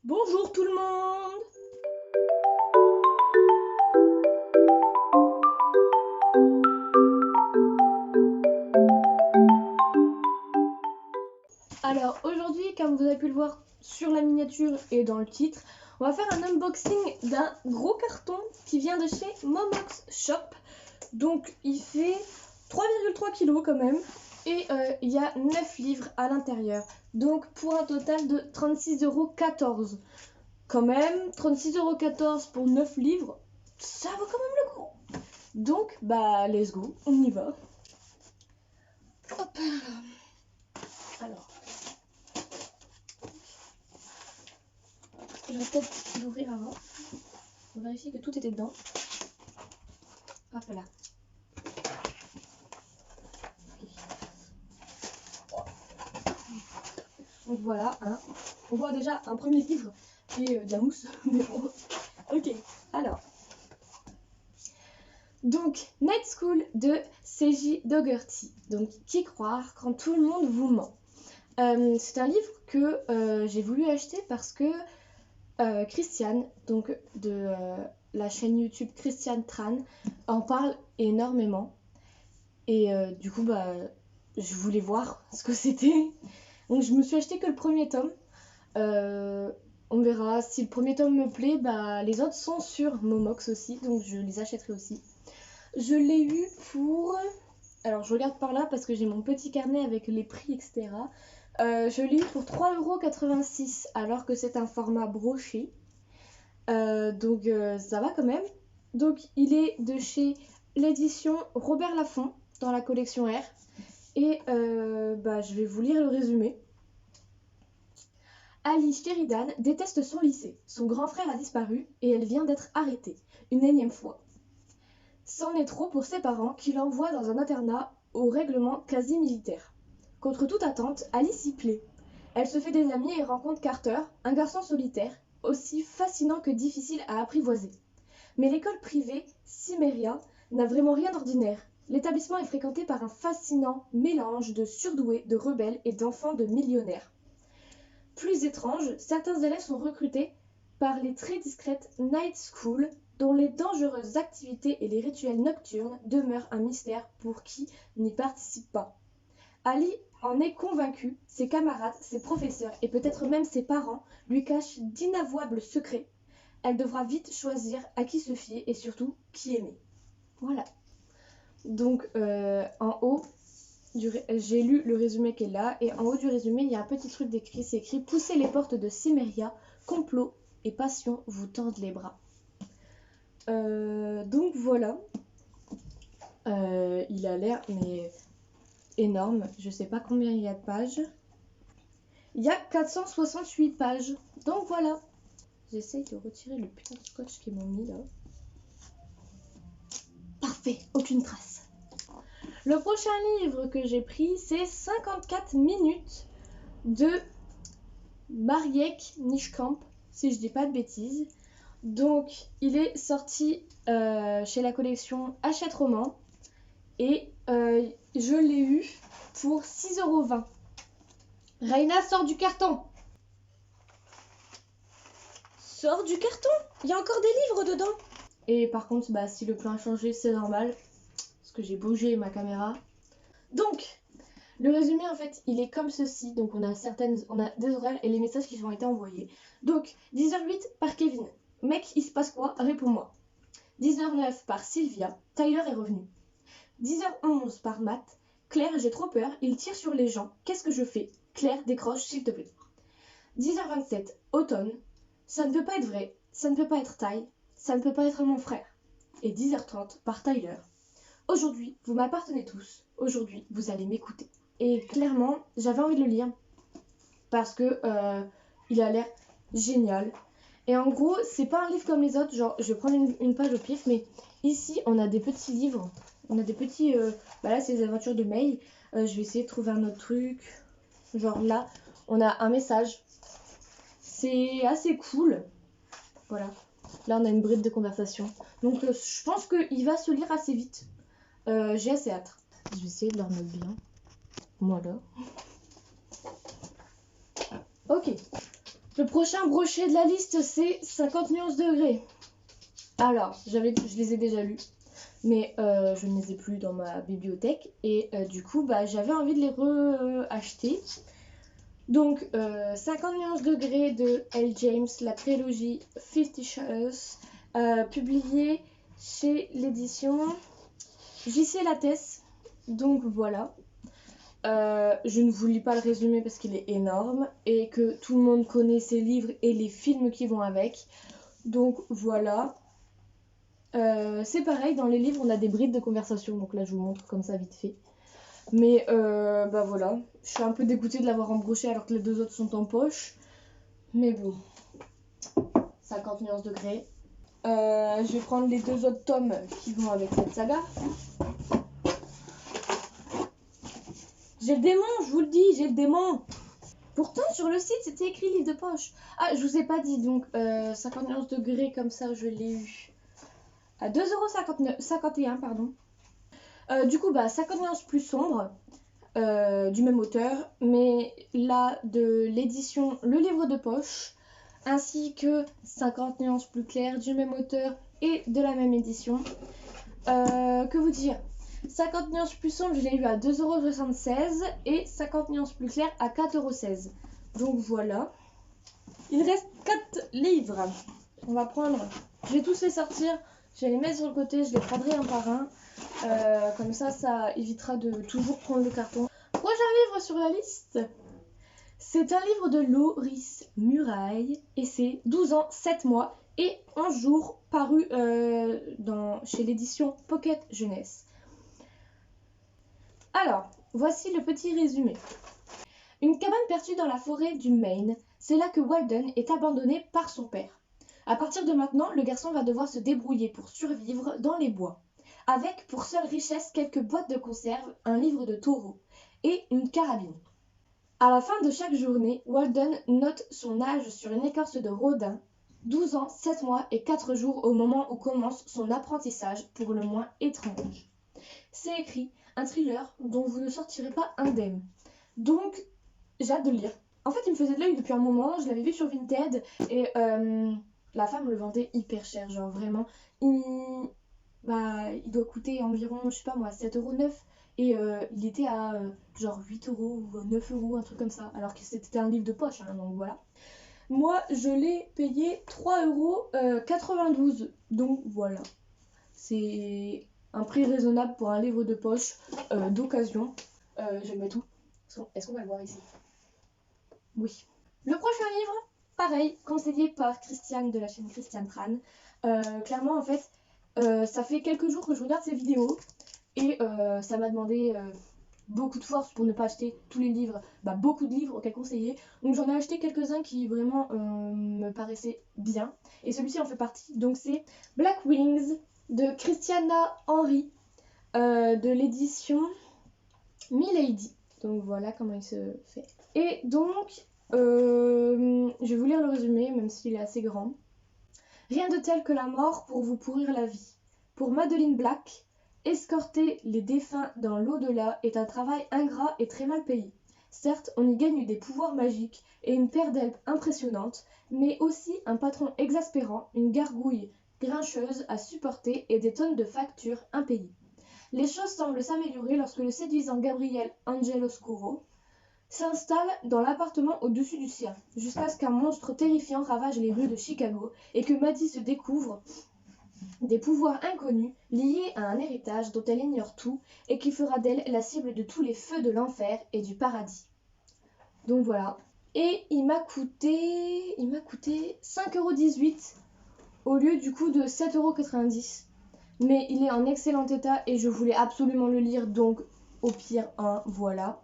Bonjour tout le monde! Alors aujourd'hui, comme vous avez pu le voir sur la miniature et dans le titre, on va faire un unboxing d'un gros carton qui vient de chez Momox Shop. Donc il fait 3,3 kg quand même et il y a 9 livres à l'intérieur. Donc pour un total de 36,14 €. Quand même, 36,14 € pour 9 livres, ça vaut quand même le coup. Donc bah let's go, on y va. Hop. Alors, je vais peut-être l'ouvrir avant pour vérifier que tout était dedans. Hop là. Donc voilà, hein. On voit déjà un premier livre et de la mousse. Mais bon. Ok, alors. Donc, Night School de Seiji Dougherty. Donc, qui croire quand tout le monde vous ment. C'est un livre que j'ai voulu acheter parce que Christiane, donc de la chaîne YouTube Christiane Tran, en parle énormément. Et du coup, bah, je voulais voir ce que c'était. Donc je me suis acheté que le premier tome. On verra si le premier tome me plaît. Bah, les autres sont sur Momox aussi, donc je les achèterai aussi. Je l'ai eu pour... Alors je regarde par là parce que j'ai mon petit carnet avec les prix, etc. Je l'ai eu pour 3,86 € alors que c'est un format broché. Donc ça va quand même. Donc il est de chez l'édition Robert Laffont dans la collection R. Et bah, je vais vous lire le résumé. Ali Sheridan déteste son lycée. Son grand frère a disparu et elle vient d'être arrêtée, une énième fois. C'en est trop pour ses parents qui l'envoient dans un internat au règlement quasi militaire. Contre toute attente, Ali s'y plaît. Elle se fait des amis et rencontre Carter, un garçon solitaire, aussi fascinant que difficile à apprivoiser. Mais l'école privée, Cimmeria, n'a vraiment rien d'ordinaire. L'établissement est fréquenté par un fascinant mélange de surdoués, de rebelles et d'enfants de millionnaires. Plus étrange, certains élèves sont recrutés par les très discrètes Night School, dont les dangereuses activités et les rituels nocturnes demeurent un mystère pour qui n'y participe pas. Ali en est convaincu, ses camarades, ses professeurs et peut-être même ses parents lui cachent d'inavouables secrets. Elle devra vite choisir à qui se fier et surtout qui aimer. Voilà. Donc en haut, j'ai lu le résumé qui est là et en haut du résumé, il y a un petit truc décrit, c'est écrit « Poussez les portes de Cimmeria, complot et passion vous tendent les bras ». Donc voilà. Il a l'air mais énorme. Je sais pas combien il y a de pages. Il y a 468 pages. Donc voilà. J'essaye de retirer le putain de scotch qu'ils m'ont mis là. Parfait, aucune trace. Le prochain livre que j'ai pris, c'est 54 minutes de Mariek Nijkamp, si je dis pas de bêtises. Donc, il est sorti chez la collection Hachette Roman et je l'ai eu pour 6,20 €. Raina, sort du carton! Sors du carton! Il y a encore des livres dedans! Et par contre, bah, si le plan a changé, c'est normal. Parce que j'ai bougé ma caméra. Donc, le résumé, en fait, il est comme ceci. Donc, on a des horaires et les messages qui ont été envoyés. Donc, 10h08 par Kevin. Mec, il se passe quoi? Réponds-moi. 10h09 par Sylvia. Tyler est revenu. 10h11 par Matt. Claire, j'ai trop peur. Il tire sur les gens. Qu'est-ce que je fais? Claire, décroche, s'il te plaît. 10h27, Automne. Ça ne peut pas être vrai. Ça ne peut pas être Ty. Ça ne peut pas être mon frère. Et 10h30 par Tyler. Aujourd'hui, vous m'appartenez tous. Aujourd'hui, vous allez m'écouter. Et clairement, j'avais envie de le lire parce que il a l'air génial. Et en gros, c'est pas un livre comme les autres. Genre, je vais prendre une page au pif, mais ici, on a des petits livres. On a des petits... bah là, c'est les aventures de May. Je vais essayer de trouver un autre truc. Genre là, on a un message. C'est assez cool. Voilà. Là, on a une bride de conversation. Donc, je pense qu'il va se lire assez vite. J'ai assez hâte. Je vais essayer de le remettre bien. Voilà. Ok. Le prochain brochet de la liste, c'est 50 nuances degrés. Alors, je les ai déjà lus, mais je ne les ai plus dans ma bibliothèque. Et du coup, j'avais envie de les re-acheter. Donc, 50 nuances degrés de L. James, la prélogie 50 Shadows, publiée chez l'édition JC Lattès. Donc voilà. Je ne vous lis pas le résumé parce qu'il est énorme et que tout le monde connaît ces livres et les films qui vont avec. Donc voilà. C'est pareil, dans les livres on a des bribes de conversation, donc là je vous montre comme ça vite fait. Mais voilà, je suis un peu dégoûtée de l'avoir embroché alors que les deux autres sont en poche. Mais bon, 50 nuances degrés. Je vais prendre les deux autres tomes qui vont avec cette saga. J'ai le démon, je vous le dis, j'ai le démon. Pourtant, sur le site, c'était écrit livre de poche. Ah, je vous ai pas dit, donc 50 nuances degrés, comme ça, je l'ai eu à 2,51 €, pardon. Du coup, 50 nuances plus sombres, du même auteur, mais là, de l'édition Le Livre de Poche, ainsi que 50 nuances plus claires, du même auteur et de la même édition. Que vous dire ? 50 nuances plus sombres, je l'ai eu à 2,76 € et 50 nuances plus claires à 4,16 €. Donc voilà. Il reste 4 livres. On va prendre. Je vais tous les sortir. Je vais les mettre sur le côté. Je les prendrai un par un. Comme ça évitera de toujours prendre le carton. Prochain livre sur la liste. C'est un livre de Loris Muraille. Et c'est 12 ans, 7 mois et 11 jours paru chez l'édition Pocket Jeunesse. Alors, voici le petit résumé. Une cabane perdue dans la forêt du Maine, c'est là que Walden est abandonné par son père. À partir de maintenant, le garçon va devoir se débrouiller pour survivre dans les bois, avec pour seule richesse quelques boîtes de conserve, un livre de taureau et une carabine. À la fin de chaque journée, Walden note son âge sur une écorce de rodin, 12 ans, 7 mois et 4 jours au moment où commence son apprentissage pour le moins étrange. C'est écrit, un thriller dont vous ne sortirez pas indemne. Donc, j'ai hâte de le lire. En fait, il me faisait de l'œil depuis un moment, je l'avais vu sur Vinted et la femme le vendait hyper cher, genre vraiment. Il doit coûter environ, je sais pas moi, 7,9 € et il était à genre 8 € ou 9 €, un truc comme ça, alors que c'était un livre de poche, hein, donc voilà. Moi, je l'ai payé 3,92 €, donc voilà. C'est un prix raisonnable pour un livre de poche d'occasion. J'aime tout. Est-ce qu'on va le voir ici ? Oui. Le prochain livre, pareil, conseillé par Christiane de la chaîne Christiane Tran. Clairement, en fait, ça fait quelques jours que je regarde ses vidéos et ça m'a demandé beaucoup de force pour ne pas acheter tous les livres, beaucoup de livres qu'elle conseillait. Donc j'en ai acheté quelques-uns qui vraiment me paraissaient bien. Et celui-ci en fait partie. Donc c'est Black Wings de Christiana Henry de l'édition Milady. Donc voilà comment il se fait. Et donc, je vais vous lire le résumé, même s'il est assez grand. Rien de tel que la mort pour vous pourrir la vie. Pour Madeline Black, escorter les défunts dans l'au-delà est un travail ingrat et très mal payé. Certes, on y gagne des pouvoirs magiques et une paire d'ailes impressionnantes, mais aussi un patron exaspérant, une gargouille grincheuse à supporter et des tonnes de factures impayées. Les choses semblent s'améliorer lorsque le séduisant Gabriel Angeloscuro s'installe dans l'appartement au-dessus du sien, jusqu'à ce qu'un monstre terrifiant ravage les rues de Chicago et que Maddie se découvre des pouvoirs inconnus liés à un héritage dont elle ignore tout et qui fera d'elle la cible de tous les feux de l'enfer et du paradis. Donc voilà. Et il m'a coûté 5,18 € au lieu du coup de 7,90 €. Mais il est en excellent état et je voulais absolument le lire, donc au pire voilà.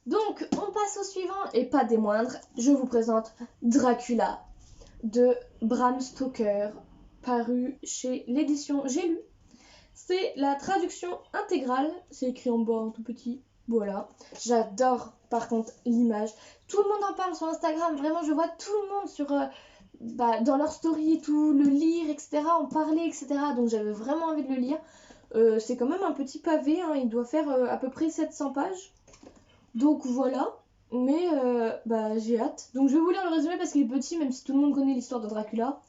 Donc on passe au suivant et pas des moindres, je vous présente Dracula de Bram Stoker, paru chez l'édition J'ai lu. C'est la traduction intégrale, c'est écrit en bas en tout petit, voilà. J'adore par contre l'image, tout le monde en parle sur Instagram, vraiment je vois tout le monde sur... dans leur story et tout, le lire, etc., en parler, etc. Donc j'avais vraiment envie de le lire. C'est quand même un petit pavé, hein, il doit faire à peu près 700 pages. Donc voilà. mais bah, j'ai hâte. Donc je vais vous lire le résumé parce qu'il est petit, même si tout le monde connaît l'histoire de Dracula.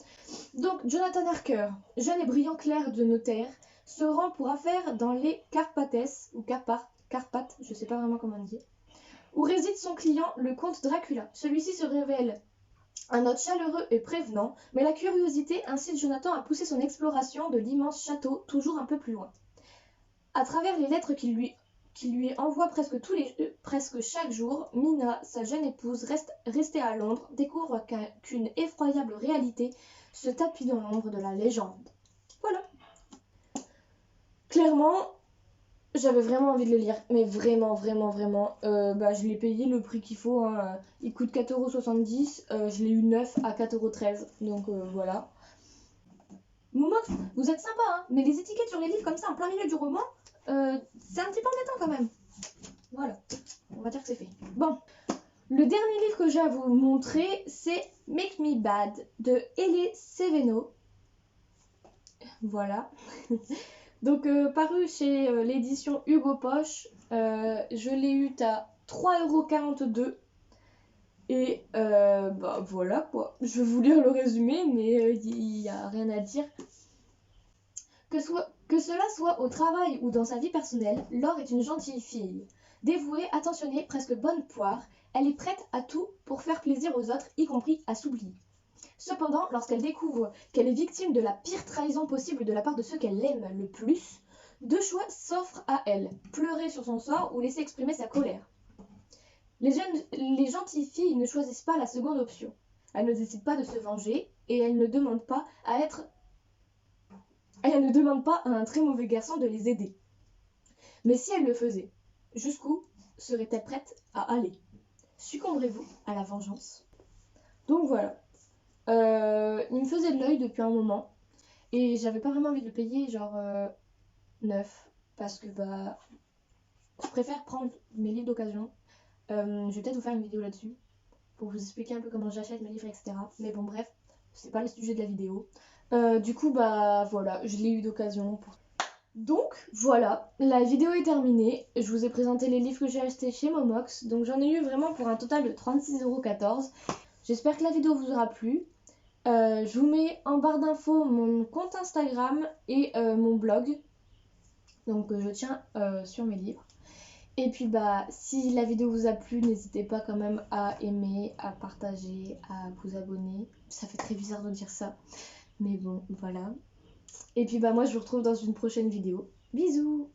Donc Jonathan Harker, jeune et brillant clerc de notaire, se rend pour affaires dans les Carpates, ou Carpates, je sais pas vraiment comment on dit, où réside son client, le comte Dracula. Celui-ci se révèle un hôte chaleureux et prévenant, mais la curiosité incite Jonathan à pousser son exploration de l'immense château toujours un peu plus loin. À travers les lettres qu'il lui envoie presque chaque jour, Mina, sa jeune épouse, restée à Londres, découvre qu'une effroyable réalité se tapit dans l'ombre de la légende. Voilà. Clairement, j'avais vraiment envie de le lire, mais vraiment, vraiment, vraiment. Je l'ai payé le prix qu'il faut, hein. Il coûte 4,70 €, je l'ai eu neuf à 4,13 €, donc voilà. Momox, vous êtes sympa, hein, mais les étiquettes sur les livres comme ça en plein milieu du roman, c'est un petit peu embêtant quand même. Voilà, on va dire que c'est fait. Bon, le dernier livre que j'ai à vous montrer, c'est Make Me Bad de Ellie Seveno. Voilà. Donc, paru chez l'édition Hugo Poche, je l'ai eu à 3,42 €. Et voilà quoi. Je vais vous lire le résumé, mais il n'y a rien à dire. Que cela soit au travail ou dans sa vie personnelle, Laure est une gentille fille. Dévouée, attentionnée, presque bonne poire, elle est prête à tout pour faire plaisir aux autres, y compris à s'oublier. Cependant, lorsqu'elle découvre qu'elle est victime de la pire trahison possible de la part de ceux qu'elle aime le plus, deux choix s'offrent à elle, pleurer sur son sort ou laisser exprimer sa colère. Les gentilles filles ne choisissent pas la seconde option. Elles ne décident pas de se venger et elles ne demandent pas à un très mauvais garçon de les aider. Mais si elles le faisaient, jusqu'où seraient-elles prêtes à aller? Succomberez-vous à la vengeance? Donc voilà. Il me faisait de l'œil depuis un moment et j'avais pas vraiment envie de le payer, genre 9, parce que je préfère prendre mes livres d'occasion. Je vais peut-être vous faire une vidéo là-dessus pour vous expliquer un peu comment j'achète mes livres, etc. Mais bon, bref, c'est pas le sujet de la vidéo. Du coup, voilà, je l'ai eu d'occasion. Donc voilà, la vidéo est terminée. Je vous ai présenté les livres que j'ai achetés chez Momox. Donc j'en ai eu vraiment pour un total de 36,14 €. J'espère que la vidéo vous aura plu. Je vous mets en barre d'infos mon compte Instagram et mon blog. Donc je tiens sur mes livres. Et puis si la vidéo vous a plu, n'hésitez pas quand même à aimer, à partager, à vous abonner. Ça fait très bizarre de dire ça. Mais bon, voilà. Et puis moi je vous retrouve dans une prochaine vidéo. Bisous!